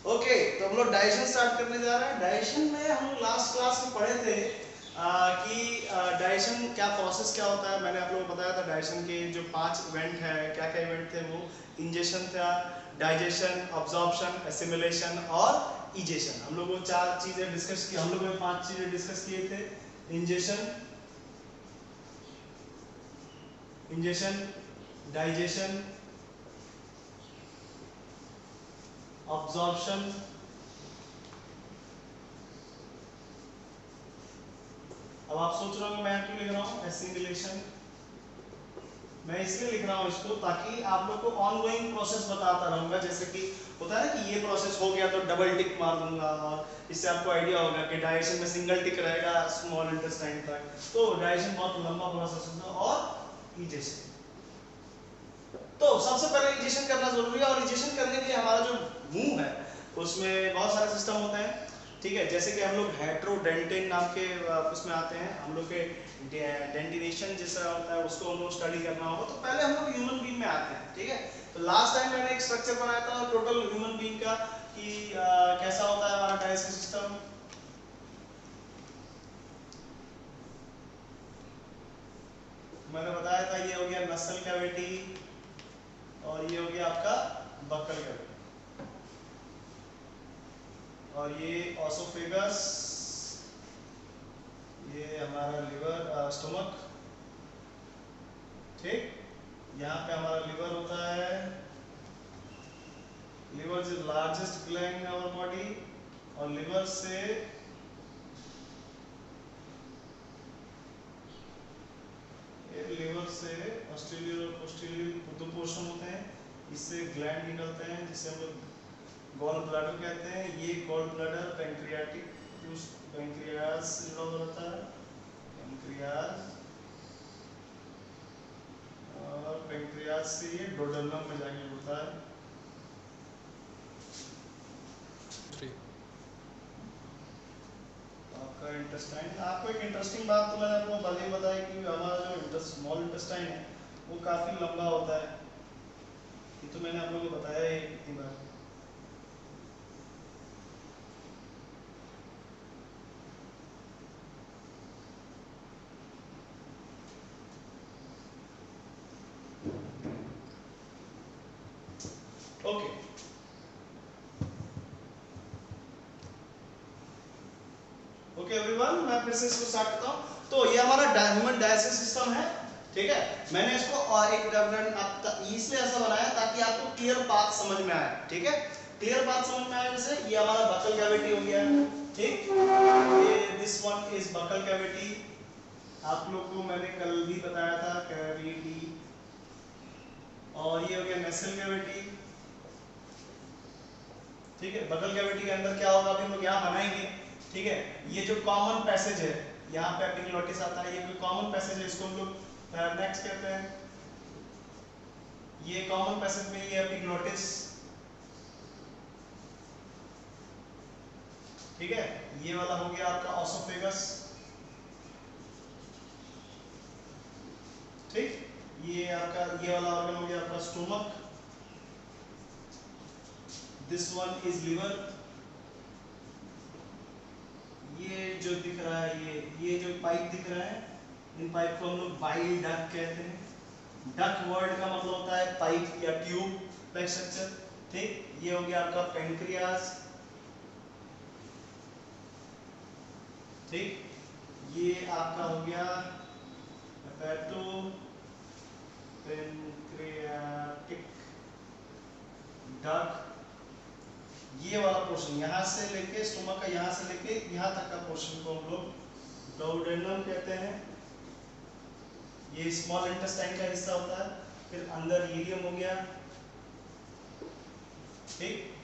Okay, तो हम लोग डाइजेशन स्टार्ट करने जा रहे हैं। डाइजेशन में हम लोग लास्ट क्लास में पढ़े थे कि डाइजेशन क्या प्रोसेस क्या होता है। मैंने आप लोगों को बताया था डाइजेशन के जो 5 इवेंट है, क्या क्या इवेंट थे वो। इंजेशन था, डाइजेशन, अब्जॉर्प्शन, एसिमिलेशन और इजेशन। हम लोग वो 4 चीजें डिस्कस की, हम लोग 5 चीजें डिस्कस किए थे। इंजेशन, डाइजेशन, अब्जॉर्प्शन, अब आप सोच रहे हो मैं क्यों लिख रहा हूँ एसिमिलेशन। मैं इसलिए लिख रहा हूँ इसको ताकि आप लोग को ऑनगोइंग प्रोसेस बताता रहूंगा। जैसे कि होता है ना कि ये प्रोसेस हो गया तो डबल टिक मार दूंगा, और इससे आपको आइडिया होगा कि डाइजेशन में सिंगल टिक रहेगा स्मॉल इंटेस्टाइन तक। तो डाइजेशन बहुत लंबा प्रोसेस होता है। और इजेशन, तो सबसे पहले इजेशन करना जरूरी है। और इजेशन करने के लिए हमारा जो मुंह है उसमें बहुत सारे सिस्टम होते हैं, ठीक है। जैसे कि हम लोग हेट्रोडेंटिन नाम के उसमें आते हैं, हम लोग के डेंटिनेशन जैसा होता है उसको हम लोग स्टडी करना होगा। तो पहले हम लोग ह्यूमन बीइंग में आते हैं, ठीक है। तो लास्ट टाइम मैंने एक स्ट्रक्चर बनाया था टोटल ह्यूमन बीइंग का कि कैसा होता है हमारा डाइजेस्टिव सिस्टम। मैंने बताया था ये हो गया नसल कैविटी, और ये हो गया आपका बक्कल कैविटी, और ये ऑसोफेगस, ये हमारा लिवर स्टमक, ठीक। यहाँ पे हमारा लिवर होता है। Liver is largest gland in our body, और लिवर से ऑस्ट्रेलियर और पोस्टीरियर दो पोर्शन होते हैं। इससे ग्लैंड निकलते हैं जिसे हम लोग गॉल ब्लैडर कहते हैं। ये गॉल ब्लैडर पैंक्रियाटिक पैंक्रियाज से जुड़ा हुआ रहता है। पैंक्रियाज, और पैंक्रियाज से ये डोडेनम में जाके जुड़ता है। आपका इंटेस्टाइन, आपको एक इंटरेस्टिंग बात तो मैंने आपको पहले ही बताया कि हमारा जो स्मॉल इंटेस्टाइन है वो काफी लंबा होता है। ये तो मैंने आप लोगों को बताया ही कितनी बार। ओके, ओके एवरीवन, मैं फिर से इसको स्टार्ट करता हूँ। तो ये हमारा ह्यूमन डाइजेस्टिव सिस्टम है, ठीक है। मैंने इसको और एक इसलिए ऐसा बनाया ताकि आपको क्लियर बात समझ में आए, ठीक है। क्लियर बात समझ में आए, जैसे ये हमारा बकल कैविटी हो गया, ठीक। ये this one is buccal cavity. आप लोग को मैंने कल भी बताया था कैविटी। और ये हो गया नेसल कैविटी, ठीक है। बकल कैविटी के अंदर क्या होगा अभी हम लोग यहाँ बनाएंगे, ठीक है। ये जो कॉमन पैसेज है यहाँ पे एपिग्लोटिस आता है, ये कोई कॉमन पैसेज है, इसको हम लोग फायरनेक्स कहते हैं। ये कॉमन पैसेज में ये एपिग्लोटिस, ठीक है। ये वाला हो गया आपका ऑसोफेगस, ठीक। ये आपका ये वाला ऑर्गन हो गया आपका stomach. This one is liver. ये जो दिख रहा है ये जो पाइप दिख रहा है, इन पाइप को हम लोग बाइल डक्ट कहते हैं। डक्ट वर्ड का मतलब होता है पाइप या ट्यूब लाइक स्ट्रक्चर, ठीक। ये हो गया आपका पेंक्रियाज, ठीक। ये आपका हो गया हेपेटो पेंक्रियाटिक डक्ट। ये वाला पोर्शन यहाँ से लेके स्टोमक का यहाँ से लेके यहाँ तक का पोर्शन को हम लोग डोडेनम कहते हैं। ये स्मॉल इंटेस्टाइन का हिस्सा होता है। फिर अंदर इलियम हो गया, ठीक।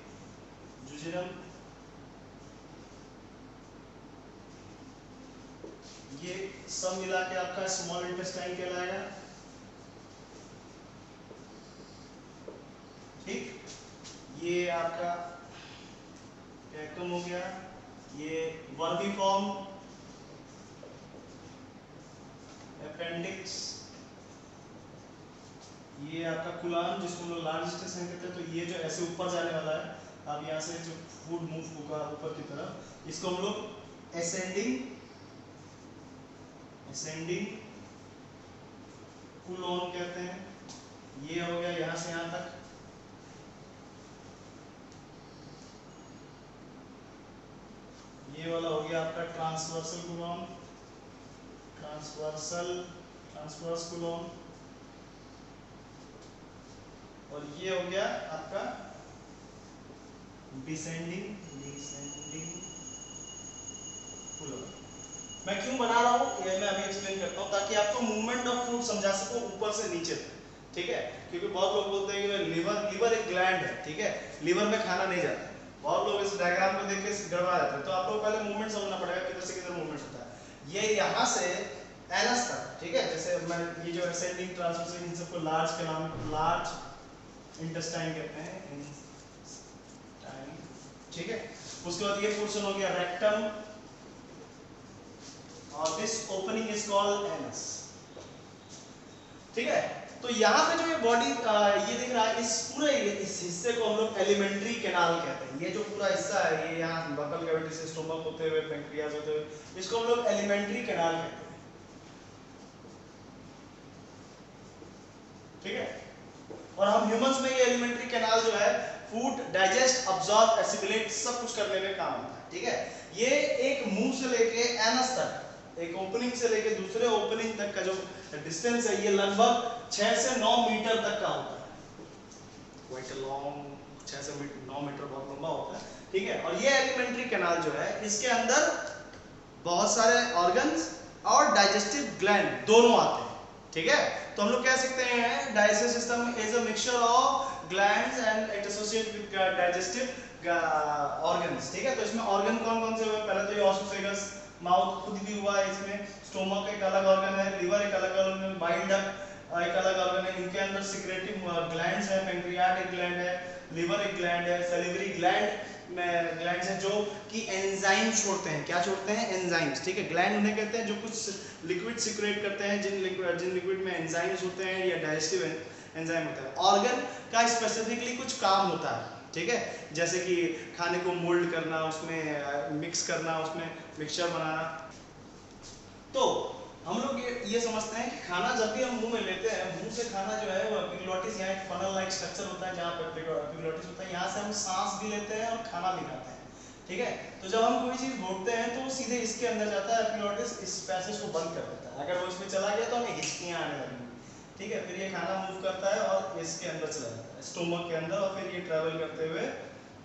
जुजिनम, ये सब मिला के आपका स्मॉल इंटेस्टाइन कहलाएगा, ठीक। ये आपका कैक्टम हो गया। ये वर्मिफॉर्म, अपेंडिक्स, ये आपका कुलान जिसको हम लोग लार्ज इंटेस्टाइन कहते हैं। तो ये जो ऐसे ऊपर जाने वाला है अब यहाँ से जो फूड मूव होगा ऊपर की तरफ, इसको हम लोग असेंडिंग कुलोन कहते हैं। ये हो गया यहाँ से यहाँ तक। ये वाला हो गया आपका ट्रांसवर्सल कुलोन, ट्रांसवर्स कुलोन। और ये हो गया आपका डिसेंडिंग कुलोन। मैं क्यों बना रहा हूँ ये मैं अभी एक्सप्लेन करता हूँ, ताकि आपको मूवमेंट ऑफ फूड समझा सकूं ऊपर से नीचे तक, ठीक है। क्योंकि बहुत लोग बोलते हैं कि लीवर एक ग्लैंड है, ठीक है, लीवर में खाना नहीं जाता। बहुत लोग इस डायग्राम को देख के गड़बड़ा जाते हैं। तो आप लोग पहले मूवमेंट समझना पड़ेगा, किधर से किधर मूवमेंट होता है। ये यहाँ से एनस तक, ठीक है। जैसे मैं ये जो असेंडिंग ट्रांसवर्सल, इन सबको लार्ज इंटेस्टाइन कहते हैं, ठीक है। उसके बाद ये पोर्शन हो गया रेक्टम, और this opening is called anus, ठीक है। तो यहाँ पे जो ये बॉडी ये दिख रहा है, इस पूरे इस हिस्से को हम लोग एलिमेंट्री कैनाल कहते हैं। ये जो पूरा हिस्सा है, ये यहाँ बकल कैविटी से स्टोमक होते हुए पैंक्रियाज होते हुए, इसको हम लोग एलिमेंट्री कैनाल कहते हैं, ठीक है। और हम ह्यूमंस में ये एलिमेंट्री कैनाल जो है फूड डाइजेस्ट, अब्सॉर्ब, एसिमिलेट सब कुछ करने में काम आता है, ठीक है। ये एक मुंह से लेके एनस तक, एक ओपनिंग से लेके दूसरे ओपनिंग तक का जो डिस्टेंस है, ये लगभग 6 से 9 मीटर तक का होता है। क्वाइट अ लॉन्ग, 6 से 9 मीटर बहुत लंबा होता है, ठीक है। और ये एलिमेंट्री कैनाल जो है, इसके अंदर बहुत सारे ऑर्गन्स और डाइजेस्टिव ग्लैंड दोनों आते हैं, ठीक है। तो हम लोग कह सकते हैं digestive system is a mixture of glands and it associated with digestive organs, ठीक है। तो इसमें ऑर्गन कौन कौन से हुए? पहले तो ये ऑसोफेगस, माउथ खुद भी हुआ है इसमें, स्टोमक एक अलग ऑर्गन है, लिवर एक अलग ऑर्गन है, बाइल डक्ट एक अलग ऑर्गन है। इनके अंदर सिक्रेटिव ग्लैंड्स है, पैंक्रियाट एक ग्लैंड है, लिवर एक ग्लैंड है, सैलिवरी ग्लैंड्स हैं जो कि एंजाइम छोड़ते हैं। क्या छोड़ते हैं? एंजाइम्स, ठीक है। ग्लैंड उन्हें कहते हैं जो कुछ लिक्विड सिक्रेट करते हैं, जिन लिक्विड में एंजाइम्स होते हैं या डाइजेस्टिव एंजाइम होता है। ऑर्गन का स्पेसिफिकली कुछ काम होता है, ठीक है। जैसे कि खाने को मोल्ड करना, उसमें मिक्स करना, उसमें मिक्सचर बनाना। तो हम लोग ये समझते हैं कि खाना जब भी हम मुंह में लेते हैं, मुंह से खाना जो है वो एपिग्लॉटिस, यहाँ एक फनल लाइक स्ट्रक्चर होता है जहाँ पे एपिग्लॉटिस होता है, यहाँ से हम सांस भी लेते हैं और खाना भी खाते हैं, ठीक है। तो जब हम कोई चीज घोटते हैं तो वो सीधे इसके अंदर जाता है, एपिग्लॉटिस इस पैसेज को बंद कर देता है। अगर वो इसमें चला गया तो हमें हिचकियां आने लगेंगी, ठीक है। फिर ये खाना मूव करता है और इसके अंदर चला जाता है, स्टोमक के अंदर, और फिर ये ट्रैवल करते हुए,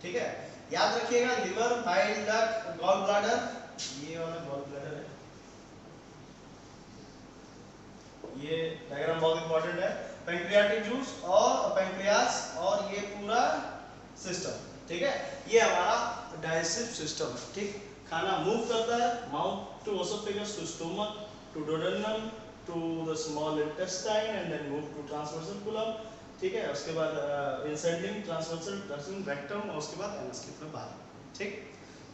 ठीक है। याद रखिएगा, liver, bile duct, gall bladder, ये वाला गॉल ब्लैडर है, ये डायग्राम बहुत इंपॉर्टेंट है, पैंक्रियाटिक जूस और पैंक्रियास और ये पूरा सिस्टम, ठीक है। ये हमारा डाइजेस्टिव सिस्टम है, ठीक। खाना मूव करता है mouth to oesophagus to stomach to duodenum to the small intestine and then move to transversal colon, ठीक है। उसके बाद इंसेंडिंग ट्रांसवर्सल रेक्टम, और उसके बाद एनस की तरफ बाहर, ठीक।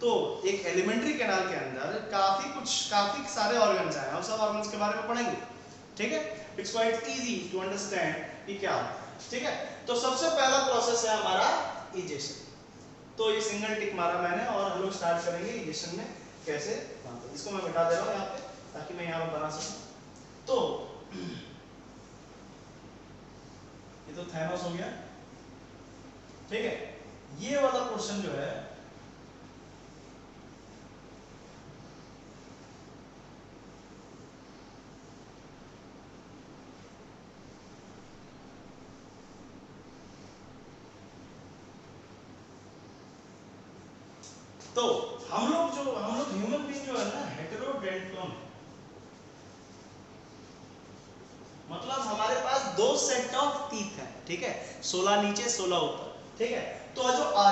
तो एक एलिमेंट्री कैनाल के अंदर काफी सारे ऑर्गन्स हैं, हम सब ऑर्गन्स के बारे में पढ़ेंगे, ठीक है। It's quite easy to understand कि क्या होता है, ठीक है। तो सबसे पहला प्रोसेस है हमारा इजेशन। तो ये सिंगल टिक मारा मैंने, और हम लोग स्टार्ट करेंगे इजेशन में कैसे बनता है। इसको मैं मिटा दे रहा हूँ यहाँ पे ताकि मैं यहाँ पर बना सकूँ। तो ये तो थैनोस हो गया, ठीक है। ये वाला पोर्शन जो है तो हम लोग ह्यूमन बीइंग जो है ना हेटेरोडेंटोन, मतलब हमारे पास 2 सेट ऑफ टीथ है, ठीक है। 16 नीचे 16 ऊपर, ठीक है। तो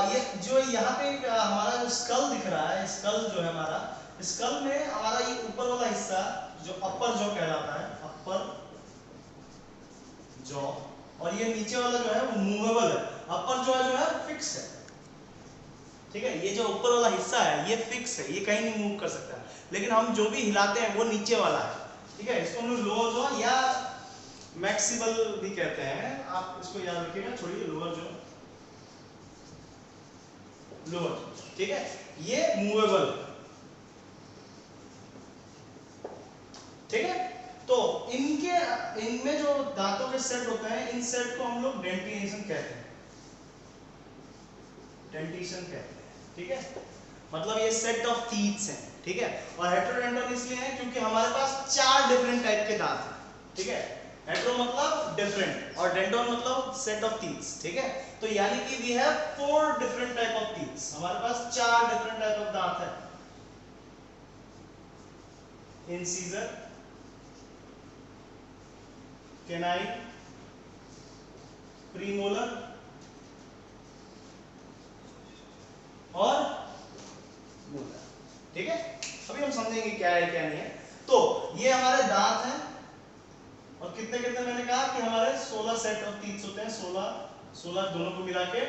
ये जो यहाँ पे हमारा जो स्कल दिख रहा है, स्कल जो है हमारा, स्कल में हमारा ये ऊपर वाला हिस्सा जो अपर जॉ कहलाता है, अपर जॉ, और ये नीचे वाला जो है वो मूवेबल है। अपर जॉ जो है फिक्स है, ठीक है। ये जो ऊपर वाला हिस्सा है ये फिक्स है, ये कहीं नहीं मूव कर सकता है, लेकिन हम जो भी हिलाते हैं वो नीचे वाला है, ठीक है। इसको हम लोग लोअर जॉ या मैक्सिमल भी कहते हैं, आप इसको याद रखिएगा। छोड़िए लोअर जॉ, लोअर, ठीक है, ये मूवेबल, ठीक है। तो इनमें जो दांतों के सेट होते हैं, इन सेट को हम लोग डेंटिनेशन कहते हैं, डेंटिशन कहते हैं, ठीक है। मतलब ये सेट ऑफ टीथ्स हैं, ठीक है। और हेटेरोडेंटल इसलिए है क्योंकि हमारे पास 4 डिफरेंट टाइप के दांत हैं, ठीक है। हेटेरो मतलब डिफरेंट और डेंटल मतलब सेट ऑफ टीथ्स, ठीक है। तो यानी कि we have 4 different type of teeths, हमारे पास 4 डिफरेंट टाइप ऑफ दांत है। इंसीजर, कैनाइन, प्रीमोलर और मोलर, ठीक है। अभी हम समझेंगे क्या है क्या नहीं है। तो ये हमारे दांत हैं और कितने कितने, मैंने कहा कि हमारे 16 सेट ऑफ टीथ होते हैं, 16 दोनों को मिला के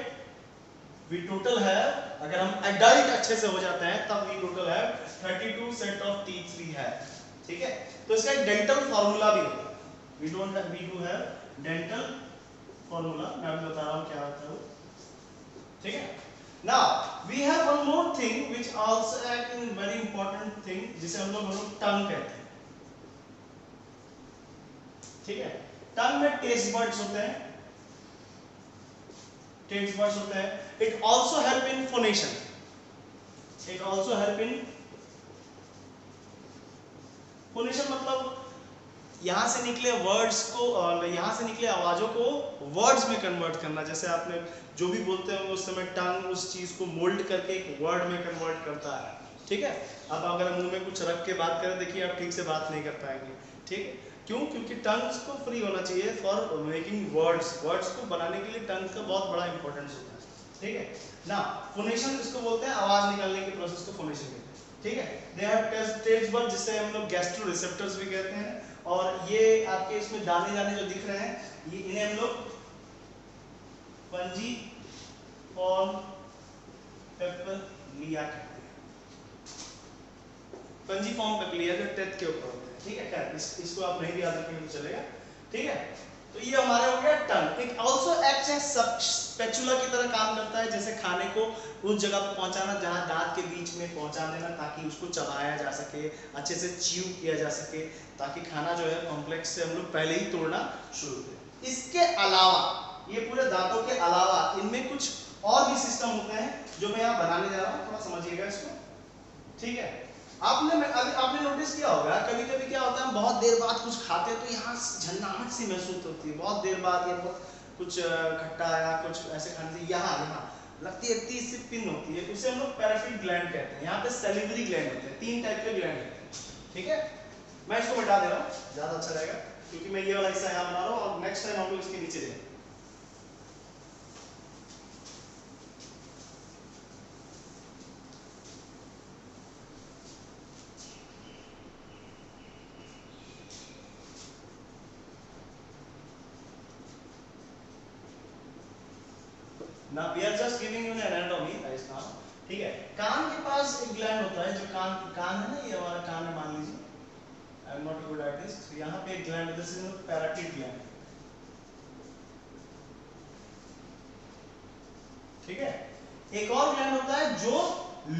वी टोटल है, अगर हम एडल्ट अच्छे से हो जाते हैं तब वी टोटल है 32 सेट ऑफ टीथ वी है, ठीक है। तो इसका एक डेंटल फार्मूला भी होता है, we do have dental formula, मैं अभी बता रहा हूं क्या होता है वो, ठीक है। Now we have one more thing which also act in very important thing, जिसे हम लोग टंग कहते हैं, ठीक है। टंग में टेस्ट बर्ड्स होते हैं, टेस्ट बर्ड्स होते हैं। It also help in phonation, it also help in phonation, मतलब यहां से निकले वर्ड्स को, यहां से निकले आवाजों को वर्ड्स में कन्वर्ट करना। जैसे आपने जो भी बोलते हैं उस समय टंग उस चीज को मोल्ड करके एक वर्ड में कन्वर्ट करता है, ठीक है। अब अगर मुंह में कुछ रख के बात करें, देखिए आप ठीक से बात नहीं कर पाएंगे, ठीक है। क्यों? क्योंकि टंग्स को फ्री होना चाहिए फॉर मेकिंग वर्ड्स, वर्ड्स को बनाने के लिए टंग का बहुत बड़ा इंपॉर्टेंस होता है, ठीक है ना। फोनेशन इसको बोलते हैं, आवाज निकालने के प्रोसेस को फोनेशन कहते हैं, ठीक है। दे हैव टेस्ट बर्ड, जिससे हम लोग गैस्ट्रो रिसेप्टर्स भी कहते हैं। और ये आपके इसमें दाने दाने जो दिख रहे हैं, ये इन्हें हम लोग पंजीफॉर्म पेपिलिया कहते हैं, पंजीफॉर्म पेपिलिया जो टेथ के ऊपर होते हैं, ठीक है। खैर इसको आप नहीं भी याद रखेंगे तो चलेगा, ठीक है। तो ये हमारे हो गया tongue. It also acts as spatula की तरह काम करता है, जैसे खाने को उस जगह पर पहुंचाना जहां दांत के बीच में पहुंचा देना, ताकि उसको चबाया जा सके, अच्छे से च्यू किया जा सके, ताकि खाना जो है कॉम्प्लेक्स से हम लोग पहले ही तोड़ना शुरू करें। इसके अलावा, ये पूरे दांतों के अलावा इनमें कुछ और भी सिस्टम होते हैं जो मैं यहाँ बनाने जा रहा हूँ, थोड़ा समझिएगा इसको, ठीक है। आपने नोटिस किया होगा, कभी कभी क्या होता है, हम बहुत देर बाद कुछ खाते हैं तो यहाँ झन्नाहट सी महसूस होती है, बहुत देर बाद ये कुछ खट्टा या कुछ ऐसे खाने से यहाँ लगती है, 30 सी पिन होती है, उसे हम लोग पैराफिन ग्लैंड कहते हैं। यहाँ पे सैलिवरी ग्लैंड होते हैं, 3 टाइप के ग्लैंड होते हैं, ठीक है। मैं इसको मिटा दे रहा हूँ, ज्यादा अच्छा रहेगा, क्योंकि मैं ये वाला हिस्सा यहाँ बना रहा हूँ और नेक्स्ट टाइम हम लोग इसके नीचे देंगे। Now we are just giving you an anatomy right now, ठीक है। कान के पास एक ग्लैंड होता है, जो कान है ना, ये हमारा कान है मान लीजिए, I am not a good artist, तो यहाँ पे एक ग्लैंड होता है जिसे पैराटिड ग्लैंड, ठीक है। एक और ग्लैंड होता है जो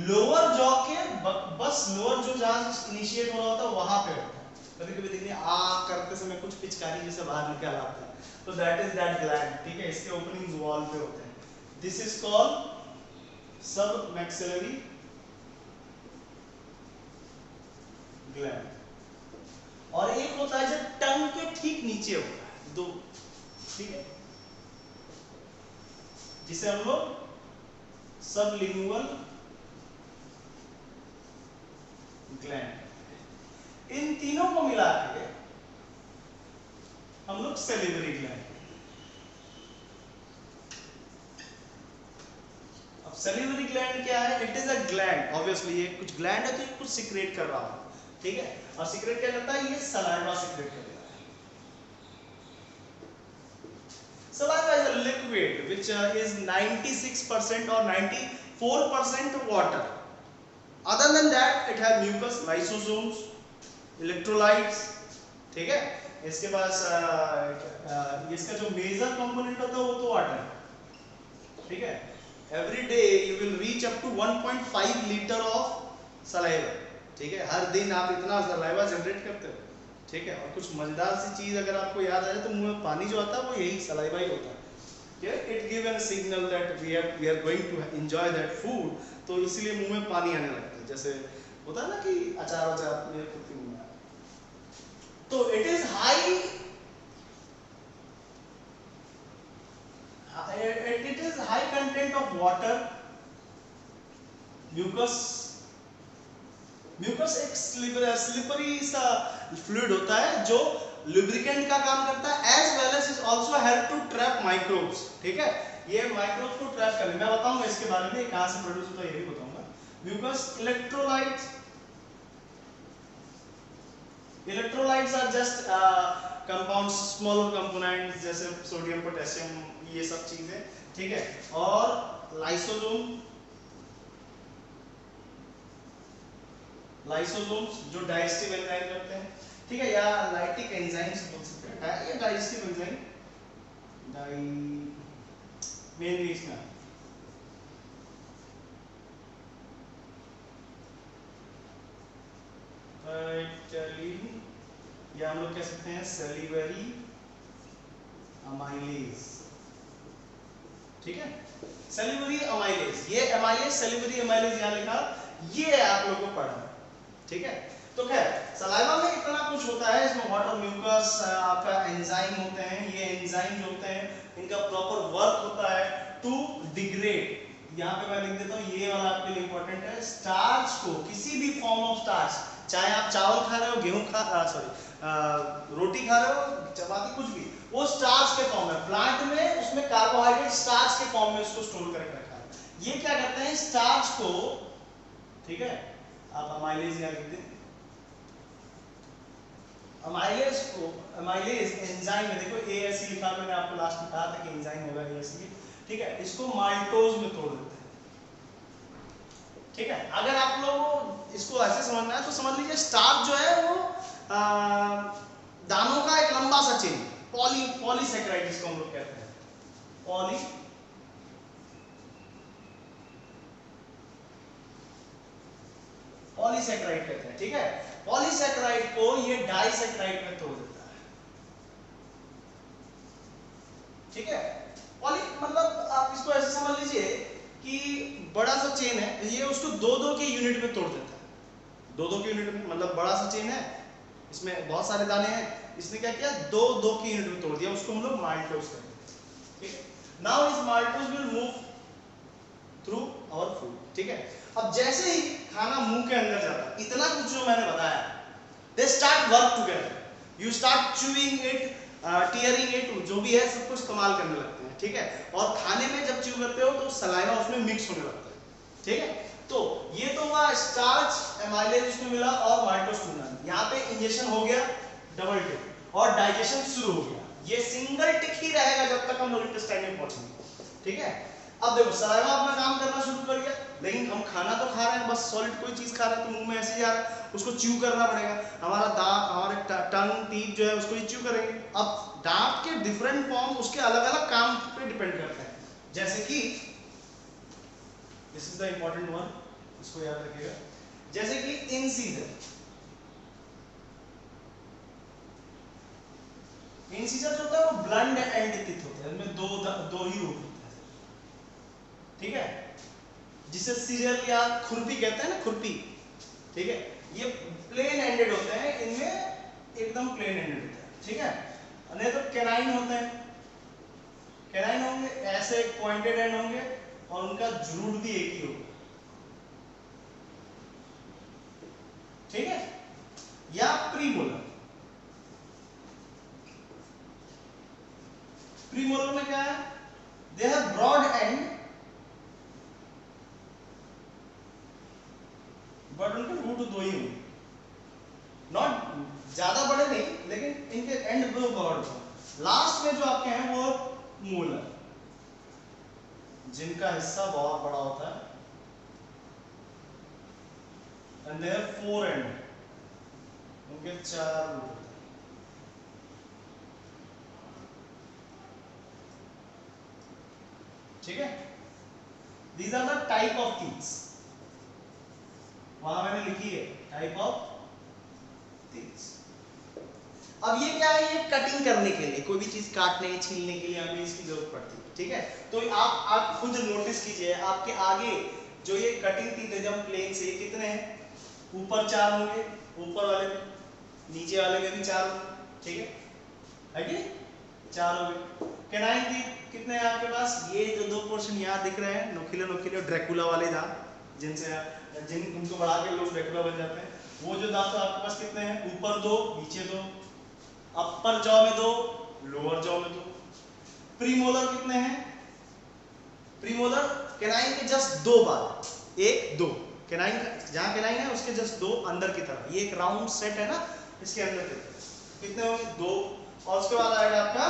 लोअर जॉ के बस लोअर जो जहां इनिशिएट हो रहा होता है वहां पे होता है। कभी कभी देखिए आ करते समय कुछ पिचकारी जैसे बाहर निकल आता है, तो दैट इज दैट ग्लैंड, ठीक है। इसके ओपनिंग्स वॉल पे होते हैं, दिस इज कॉल्ड सब मैक्सिलरी ग्लैंड। और एक होता है जो टंग के ठीक नीचे होता है, 2, ठीक है, जिसे हम लोग सबलिंगुअल ग्लैंड। इन तीनों को मिला के हम लोग सैलिवरी ग्लैंड। अब सैलिवरी ग्लैंड क्या है? It is a gland, obviously ये कुछ ग्लैंड है तो ये कुछ सीक्रेट कर रहा है, ठीक है। और सीक्रेट क्या करता है? ये सलाइवा सीक्रेट कर देता है। Saliva is a liquid which is 96% और 94% water. Other than that, it has mucus, lysosomes, electrolytes, ठीक है। इसके पास इसका जो मेजर कंपोनेंट होता है वो तो वाटर है, ठीक है। Every day you will reach up to 1.5 litre of saliva. ठीक है, हर दिन आप इतना सलाइवा जनरेट करते हो। ठीक है, और कुछ मजेदार सी चीज अगर आपको याद आ जाए तो मुंह में पानी जो आता है वो यही सलाइवा ही होता है। It give an signal that we are going to enjoy that food, तो इसीलिए मुंह में पानी आने लगता है। जैसे होता है ना कि अचार वचार में खुद के मुंह में। तो it is high, it is high content of water, mucus। Mucus एक स्लिपरी सा फ्लूइड होता है जो लुब्रिकेंट का काम करता है, as well as is also help to trap microbes. ठीक है, ये माइक्रोब्स को ट्रैप करने मैं बताऊंगा इसके बारे में, कहां से प्रोड्यूस होता है ये भी बताऊंगा। Mucus electrolytes, electrolytes are just compounds, smaller components जैसे सोडियम पोटेशियम, ये सब चीजें। ठीक है, और लाइसोसोम, लाइसोसोम्स जो डाइजेस्टिव एंजाइम करते हैं। ठीक है, या लाइटिक एंजाइम्स बोल सकते हैं, ये डाइजेस्टिव एंजाइम डाई मेनली इसमें डाइटलिन, या हम लोग कह सकते हैं सेलिवरी अमाइलेज। ठीक है, सेलिवरी अमाइलेज, ये अमाइलेज सेलिवरी अमाइलेज यहां लिखा, ये आप लोगों को पढ़ना। ठीक है, तो खैर सलाइवा में इतना कुछ होता है, इसमें वाटर, म्यूकस, आपका एंजाइम होते हैं। ये एंजाइम जो होते हैं इनका प्रॉपर वर्क होता है टू डिग्रेड। यहाँ पे मैं लिख देता हूँ, ये वाला आपके लिए इंपॉर्टेंट है, स्टार्च को, किसी भी फॉर्म ऑफ स्टार्च, चाहे आप चावल खा रहे हो, गेहूं रोटी खा रहे हो, चपाती, कुछ भी, वो स्टार्च के फॉर्म में, प्लांट में उसमें कार्बोहाइड्रेट स्टार्च के फॉर्म में उसको स्टोर करके रखा है। ये क्या करते हैं, स्टार्च को, ठीक है, आप अमाइलेज यहाँ लिख दें, अमाइलेज को, अमाइलेज एंजाइम में देखो ASE लिखा, मैंने आपको लास्ट में कहा था कि एंजाइम होगा ASE। ठीक है, इसको माल्टोज में तोड़ देते हैं। ठीक है, अगर आप लोगों को इसको ऐसे समझना है तो समझ लीजिए स्टार्च जो है वो दानों का एक लंबा सा चेन, पॉलीसैकेराइड जिसको हम लोग कहते हैं, पॉलीसैकेराइड कहते हैं। ठीक है, पॉलीसैकेराइड को ये डाइसैकेराइड में तोड़ देता है। ठीक है, पॉली मतलब आप इसको ऐसे समझ लीजिए कि बड़ा सा चेन है, ये उसको दो दो के यूनिट में तोड़ देता है। दो दो के यूनिट में मतलब बड़ा सा चेन है, इसमें बहुत सारे दाने हैं, इसने क्या किया, दो दो के यूनिट में तोड़ दिया, उसको हम लोग माल्टोज कहते हैं। ठीक है, नाउ इस maltose will move through our food. ठीक है, अब जैसे ही खाना मुंह के अंदर जाता है, इतना कुछ जो मैंने बताया, they start work together, you start chewing it, tearing it, जो भी है सबको इस्तेमाल करने लगते हैं। ठीक है, और खाने में जब च्यू करते हो तो सलाइवा उसमें मिक्स होने लगता है। ठीक है, तो ये तो हुआ स्टार्च, एमाइलेज उसमें मिला और माल्टोज मिला, यहाँ पे इंजेक्शन हो गया, डबल टिक, और डाइजेशन शुरू हो गया। ये सिंगल टिक ही रहेगा जब तक हम लोग इंटेस्टाइन में पहुंचेंगे। ठीक है, अब देखो सलाइवा अपना काम करना शुरू कर दिया, लेकिन हम खाना तो खा रहे हैं, बस सॉलिड कोई चीज खा रहे हैं तो मुंह में ऐसे जा रहा है, उसको च्यू करना पड़ेगा। हमारा दांत, हमारे टंग, टीथ जो है उसको च्यू करेंगे। अब दांत के डिफरेंट फॉर्म उसके अलग अलग काम पे डिपेंड करते हैं, जैसे कि this is the important one, इसको याद रखिएगा, जैसे कि इंसीजर, इंसीजर जो होता है वो ब्लंट एंड टिथ होता है, इनमें दो ही रूप होते हैं। ठीक है, जिसे सीरियल या खुरपी कहते हैं ना, खुरपी। ठीक है, ये प्लेन एंडेड होते हैं, इनमें एकदम प्लेन एंडेड होता है। ठीक है, नहीं तो कैनाइन होते हैं, कैनाइन होंगे ऐसे पॉइंटेड एंड होंगे और उनका जरूर भी एक ही होगा। ठीक है, या प्रीमोलर, प्रीमोलर में क्या है, they have broad end but उनके रूट दो ही होंगे, नॉट ज्यादा बड़े नहीं, लेकिन इनके एंड दो ब्रॉड होंगे। लास्ट में जो आपके हैं वो मोलर, जिनका हिस्सा बहुत बड़ा होता है, and they have four end, उनके चार रूट होते हैं। ठीक है, these are the type of teeths, वहां मैंने लिखी है टाइप ऑफ टीथ्स। अब ये क्या है, ये कटिंग करने के लिए, कोई भी चीज काटने छीलने के लिए हमें इसकी जरूरत पड़ती है, ठीक है। तो आप खुद नोटिस कीजिए आपके आगे जो ये कटिंग टीथ है जब प्लेन से, ये कितने हैं, ऊपर 4 होंगे, ऊपर वाले में, नीचे वाले में भी 4 होंगे, ठीक है कि 4 हो गए। कैनाइन टीथ कितने हैं आपके पास, ये जो 2 पोर्शन यहाँ दिख रहे हैं नोकीले नोकीले ड्रैकुला वाले दांत, जिन उनको बढ़ा के लोग ड्रैकुला बन जाते हैं, वो जो दांत आपके पास कितने हैं, ऊपर 2 नीचे 2, अपर जॉ में 2 लोअर जॉ में 2। प्रीमोलर कितने हैं, प्रीमोलर कैनाइन के जस्ट 2 बार, 1 2, कैनाइन जहां कैनाइन है उसके जस्ट 2 अंदर की तरफ, ये एक राउंड सेट है ना, इसके अंदर की तरफ कितने होंगे, 2। और उसके बाद आएगा आपका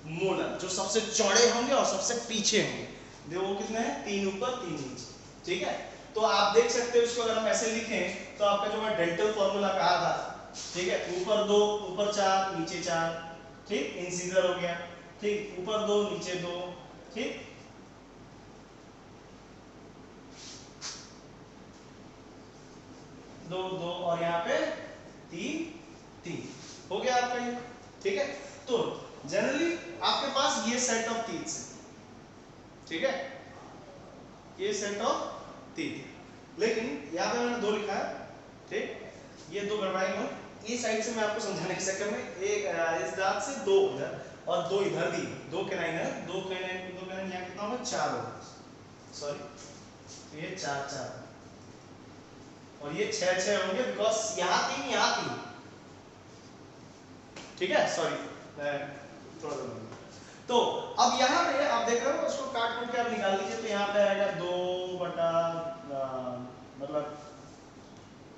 मोलर जो सबसे चौड़े होंगे और सबसे पीछे होंगे, वो कितने हैं, 3 ऊपर 3 नीचे, ठीक है। तो आप देख सकते हो इसको अगर हम ऐसे लिखें तो आपका जो मैं डेंटल फॉर्मूला कहा था, ठीक है, ऊपर 2 ऊपर 4 नीचे 4, ठीक, इंसीजर हो गया, ठीक, ऊपर 2 नीचे 2, ठीक, दो दो और यहाँ पे 3 3 हो गया आपका ये, ठीक है। तो जनरली आपके पास ये सेट ऑफ टीथ्स है, ठीक है, ये सेट ऑफ टीथ, लेकिन यहाँ पे मैंने 2 लिखा है, ठीक, ये 2 गड़बड़ाई मत, ये साइड से मैं आपको समझाने के चक्कर में एक इस दांत से 2 उधर और 2 इधर भी, 2 कैनाइन है, 2 कैनाइन यहाँ कितना होगा, 4 होगा, सॉरी, तो ये 4 4 और ये 6 6 होंगे बिकॉज यहाँ 3 यहाँ 3, ठीक है, सॉरी थोड़ा सा। तो अब यहाँ पे आप देख रहे हो, इसको काट के आप निकाल लीजिए, तो यहाँ पे आएगा 2 बटा मतलब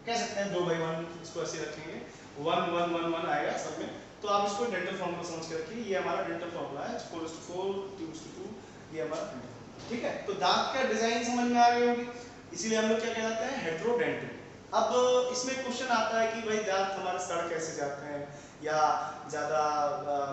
कह सकते हैं 2/1, इसको ऐसे रखेंगे 1 1 1 1 आएगा सब में। तो आप इसको डेंटल फॉर्मूला समझ के रखिए, ये हमारा डेंटल फॉर्मूला है 4:4 2:2, ये हमारा डेंटल फॉर्मूला, ठीक है। तो दांत का डिजाइन समझ में आ गई होगी, इसीलिए हम लोग क्या कहलाते हैं, हेटेरोडेंटल। अब इसमें क्वेश्चन आता है कि भाई दांत हमारे सड़ कैसे जाते हैं, या ज्यादा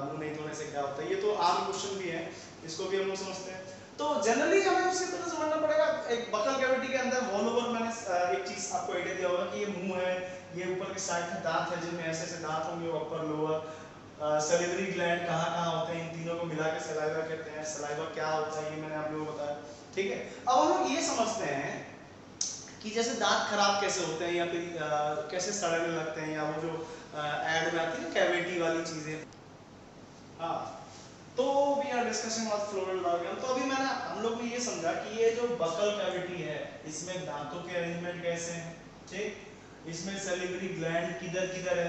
मुंह नहीं धोने से क्या होता है, ये तो आम क्वेश्चन भी है, इसको भी हम लोग समझते हैं। तो जनरली हमें उसी तरह समझना पड़ेगा, एक बकल कैविटी के अंदर ऑल ओवर मैंने एक चीज आपको आइडिया दिया होगा कि ये मुंह है, ये ऊपर के साइड में दांत है जिनमें ऐसे ऐसे दांत होंगे, अपर लोअर सैलिवरी ग्लैंड कहाँ होते हैं, इन तीनों को मिला के सलाइवा कहते हैं। सलाइवा क्या होता है ये मैंने आप लोगों को बताया, ठीक है। अब हम लोग ये समझते हैं कि जैसे दांत खराब कैसे होते हैं या फिर कैसे सड़ने लगते हैं, या वो जो ऐड में आती है कैविटी वाली चीजें, हाँ। तो we are discussing about floral organ. तो अभी मैंने हम लोग ने ये समझा कि ये जो बकल कैविटी है इसमें दांतों के अरेंजमेंट कैसे हैं, ठीक, इसमें सैलिवरी ग्लैंड किधर किधर है,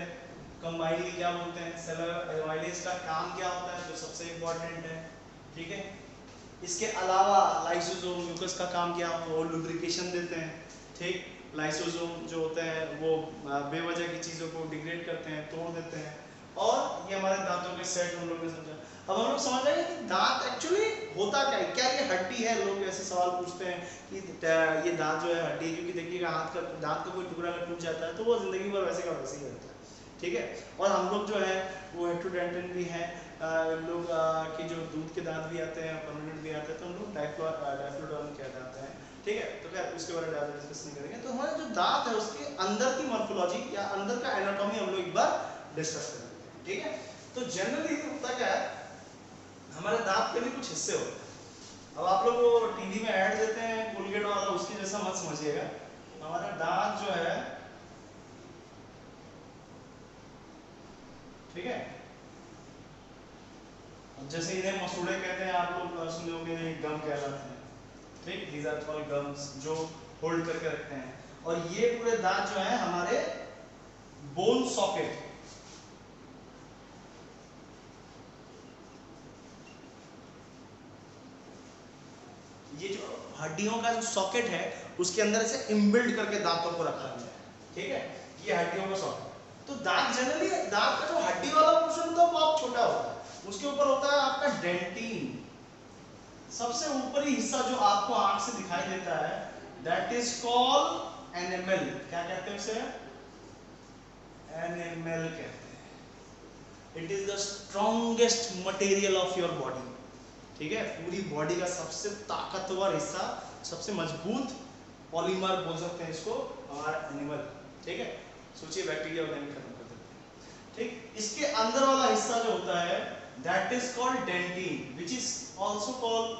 कंबाइनली क्या बोलते हैं, सैलिवरी, इसका काम क्या होता है जो सबसे इम्पोर्टेंट है, ठीक है। इसके अलावा लाइसोसोम म्यूकस का काम क्या होता है, वो लुब्रिकेशन देते हैं, ठीक, लाइसोसोम जो होते हैं वो बेवजह की चीज़ों को डिग्रेड करते हैं, तोड़ देते हैं, और ये हमारे दांतों के सेट हम लोग ने समझा। अब हम लोग समझ रहे हैं कि दांत एक्चुअली होता क्या है, क्या ये हड्डी है, लोग ऐसे सवाल पूछते हैं कि ये दांत जो है हड्डी है, क्योंकि देखिएगा हाथ का दांत का कोई टुकड़ा अगर टूट जाता है तो वो जिंदगी भर वैसे का वैसे ही रहता है, ठीक है। और हम लोग जो है वो हेटेरोडेंटल भी हैं, लोग की जो दूध के दांत भी आते हैं, परमानेंट भी आते हैं, तो हम लोग डायफ्लोडर्म कहते हैं, ठीक है। तो खैर उसके बारे में डिस्कस नहीं करेंगे। तो हमारे जो दांत है उसके अंदर की मॉर्फोलॉजी या अंदर का एनाटॉमी हम लोग एक बार डिस्कस करेंगे, ठीक है। तो जनरली होता क्या है, हमारे दांत के भी कुछ हिस्से होते हैं। अब आप लोग को टीवी में ऐड देते हैं कोलगेट वाला, उसके जैसा मत समझिएगा। हमारा दांत जो है, ठीक है, जैसे इन्हें मसूड़े कहते हैं, आप लोग सुने होंगे, गम कहलाते हैं, ठीक, दीज आर कॉल्ड गम्स, जो होल्ड करके रखते हैं। और ये पूरे दांत जो है हमारे बोन सॉकेट, ये जो हड्डियों का जो सॉकेट है उसके अंदर से इनबिल्ड करके दांतों को रखा गया है, ठीक है, ये हड्डियों का सॉकेट। तो दांत जनरली, दांत का जो हड्डी वाला पोर्शन होता है वो बहुत छोटा होता है, उसके ऊपर होता है आपका डेंटिन, सबसे ऊपरी हिस्सा जो आपको आंख से दिखाई देता है, दैट इज कॉल्ड एनेमल। क्या कहते हैं उसे, एनेमल कहते हैं। It is the strongest material of your body, ठीक है, पूरी बॉडी का सबसे ताकतवर हिस्सा, सबसे मजबूत पॉलीमर बोल सकते हैं इसको, हमारा एनिमल। ठीक है, सोचिए बैक्टीरिया वगैरह खत्म कर देते हैं। ठीक, इसके अंदर वाला हिस्सा जो होता है that is called dentin which is also called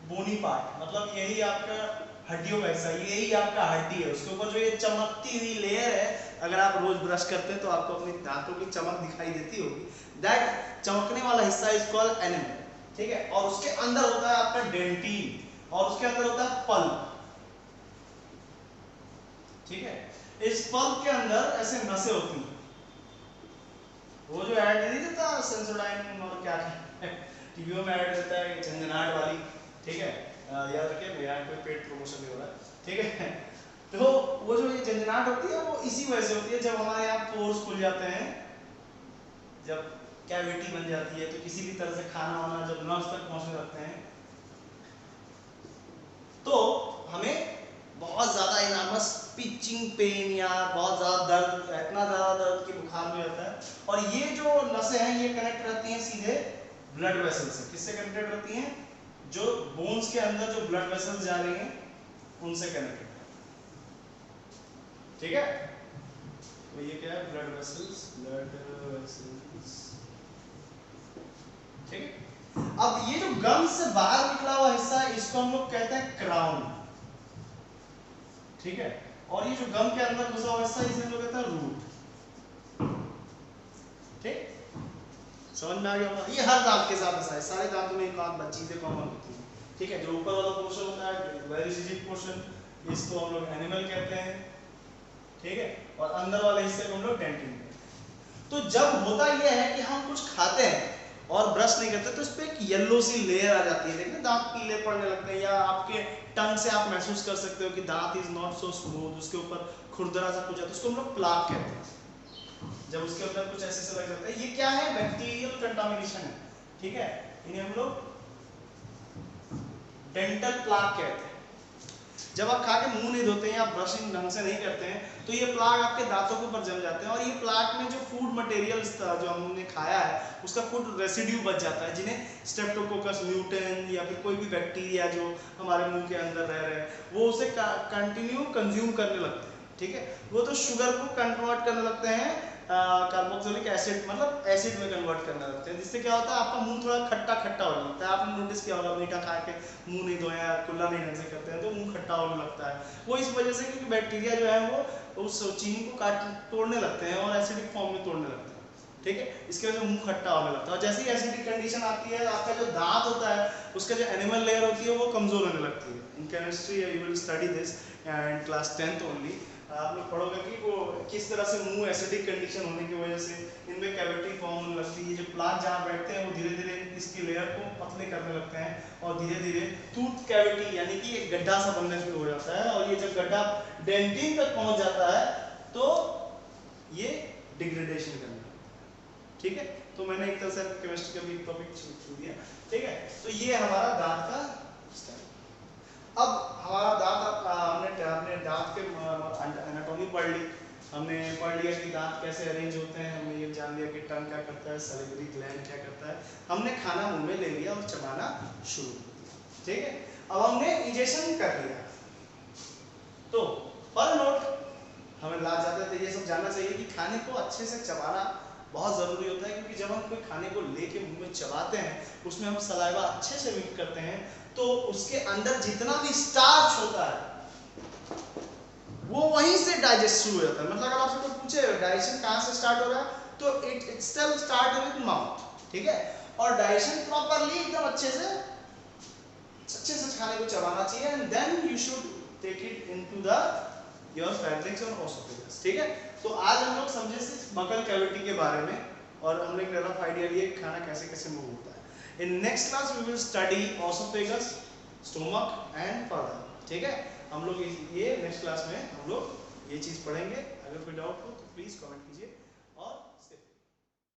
bony part, मतलब यही आपका हड्डियों का हिस्सा, यही आपका हड्डी है। उसके ऊपर जो ये चमकती हुई लेयर है, अगर आप रोज ब्रश करते हैं तो आपको अपनी दांतों की चमक दिखाई देती होगी, दैट चमकने वाला हिस्सा इज कॉल्ड एनिमल। ठीक है, और उसके अंदर होता है आपका डेंटिन और उसके अंदर होता है पल्प। ठीक है, इस पल्प के अंदर ऐसे नसें होती हैं, वो जो ऐड नहीं देता सेंसोडाइन और क्या टीवीओ में ऐड देता है झंझनाहट वाली। ठीक है, याद रखिए मेरा कोई पेड प्रमोशन नहीं हो रहा है। ठीक है, तो वो जो ये झंझनाहट होती है वो इसी वजह से होती है, जब हमारे यहाँ पोर्स खुल जाते हैं, जब कैविटी बन जाती है, तो किसी भी तरह से खाना वाना जब नर्व्स तक पहुंचने लगते हैं तो हमें बहुत ज्यादा इनामस पिचिंग पेन या बहुत ज्यादा दर्द, इतना ज्यादा दर्द कि बुखार हो जाता है। और ये जो नसें हैं ये कनेक्ट रहती हैं सीधे ब्लड वेसल से। किससे कनेक्टेड रहती हैं? जो बोन्स के अंदर जो ब्लड वेसल्स जा रही हैं उनसे कनेक्टेड है। ठीक है, तो ये क्या है? Blood vessels, blood vessels. ठीक है, अब ये जो गम्स से बाहर निकला हुआ हिस्सा है इसको हम लोग कहते हैं क्राउन। ठीक है, और ये जो गम के अंदर घुसा हुआ हिस्सा इसे हम लोग कहते हैं रूट। ठीक, समझ में आ गया होगा? ये हर दांत के साथ ऐसा है, सारे दांतों में एक आध चीजें कॉमन होती हैं। ठीक है, जो ऊपर वाला पोर्शन होता है वेरी रिजिड पोर्शन, इसको हम लोग एनिमल कहते हैं। ठीक है, और अंदर वाले हिस्से को हम लोग डेंटिन कहते हैं। तो जब होता यह है कि हम कुछ खाते हैं और ब्रश नहीं करते तो इस पे एक येलो सी लेयर आ जाती है, देखिए दांत पीले पड़ने लगते हैं, या आपके टंग से आप महसूस कर सकते हो कि दांत इज नॉट सो स्मूथ, उसके ऊपर खुरदरा सा कुछ है, तो उसको हम लोग प्लाक कहते हैं। जब उसके अंदर कुछ ऐसे से लग जाता है, ये क्या है? बैक्टीरियल कंटामिनेशन है। ठीक है, इन्हें हम लोग डेंटल प्लाक कहते हैं। जब आप खा के मुंह नहीं धोते हैं या ब्रशिंग ढंग से नहीं करते हैं तो ये प्लाक आपके दांतों के ऊपर जम जाते हैं, और ये प्लाक में जो फूड मटेरियल्स जो हमने खाया है उसका फूड रेसिड्यू बच जाता है, जिन्हें स्ट्रेप्टोकोकस म्यूटेन या फिर कोई भी बैक्टीरिया जो हमारे मुंह के अंदर रह रहे हैं वो उसे कंटिन्यू कंज्यूम करने लगते हैं। ठीक है, वो तो शुगर को कन्वर्ट करने लगते हैं कार्बोक्सिलिक एसिड, मतलब एसिड में कन्वर्ट करने लगते हैं, जिससे क्या होता है आपका मुंह थोड़ा खट्टा खट्टा होने लगता है। आपने नोटिस किया होगा मीठा खा के मुंह नहीं धोया, कुल्ला नहीं ढंग से करते हैं तो मुंह खट्टा होने लगता है। वो इस वजह से क्योंकि बैक्टीरिया जो है वो उस चीनी को तोड़ने लगते हैं और एसिडिक फॉर्म में तोड़ने लगते हैं। ठीक है, इसकी वजह से मुंह खट्टा होने लगता है, और जैसे ही एसिडिक कंडीशन आती है आपका जो दांत होता है उसका जो एनिमल लेयर होती है वो कमजोर होने लगती है। In chemistry you will study this in class 10th only. आप लोग पढ़ोगे कि वो किस तरह से मुंह एसिडिक कंडीशन होने की वजह से इनमें कैविटी फॉर्म होने लगती है। ये जो प्लाक जहाँ बैठते हैं वो धीरे धीरे इसकी लेयर को पतले करने लगते हैं और धीरे धीरे टूथ कैविटी यानी कि एक गड्ढा सा बनने शुरू हो जाता है, और ये जब गड्ढा डेंटिन तक पहुंच जाता है तो ये डिग्रेडेशन करने लगता है। ठीक है, तो मैंने एक तरह से केमिस्ट्री का भी टॉपिक छू दिया। ठीक है, तो ये हमारा दांत का स्टाइल। अब हमारा दांत हमने दांत के एनाटॉमी पढ़ ली, हमने पढ़ लिया कि दांत कैसे अरेंज होते हैं, हमने ये जान लिया कि टंग क्या करता है, सैलिवरी ग्लैंड क्या करता है, हमने खाना मुंह में ले लिया और चबाना शुरू कर दिया। ठीक है, अब हमने इजेशन कर लिया, तो पर नोट हमें लाज जाते थे ये सब जानना चाहिए कि खाने को अच्छे से चबाना बहुत ज़रूरी होता है, क्योंकि जब हम कोई खाने को लेके मुंह में चबाते हैं उसमें हम सलाइवा अच्छे से मिक्स करते हैं, तो उसके अंदर जितना भी स्टार्च होता है वो वहीं से डाइजेस्ट शुरू हो जाता है। मतलब अगर आपसे कोई पूछे डाइजेशन कहाँ से स्टार्ट हो रहा है तो it still start with mouth. ठीक है, और डाइजेशन प्रॉपरली एकदम अच्छे से खाने को चबाना चाहिए, and then you should take it into the your fabrics और ओसोफेगस। ठीक है, तो आज हम लोग समझे सिर्फ बकल कैविटी के बारे में, और हमने एक रफ आइडिया लिया कि खाना कैसे कैसे मूव होता है। In next class we will study oesophagus, stomach and further. ठीक है, हम लोग ये नेक्स्ट क्लास में हम लोग ये चीज़ पढ़ेंगे। अगर कोई डाउट हो तो प्लीज़ कमेंट कीजिए।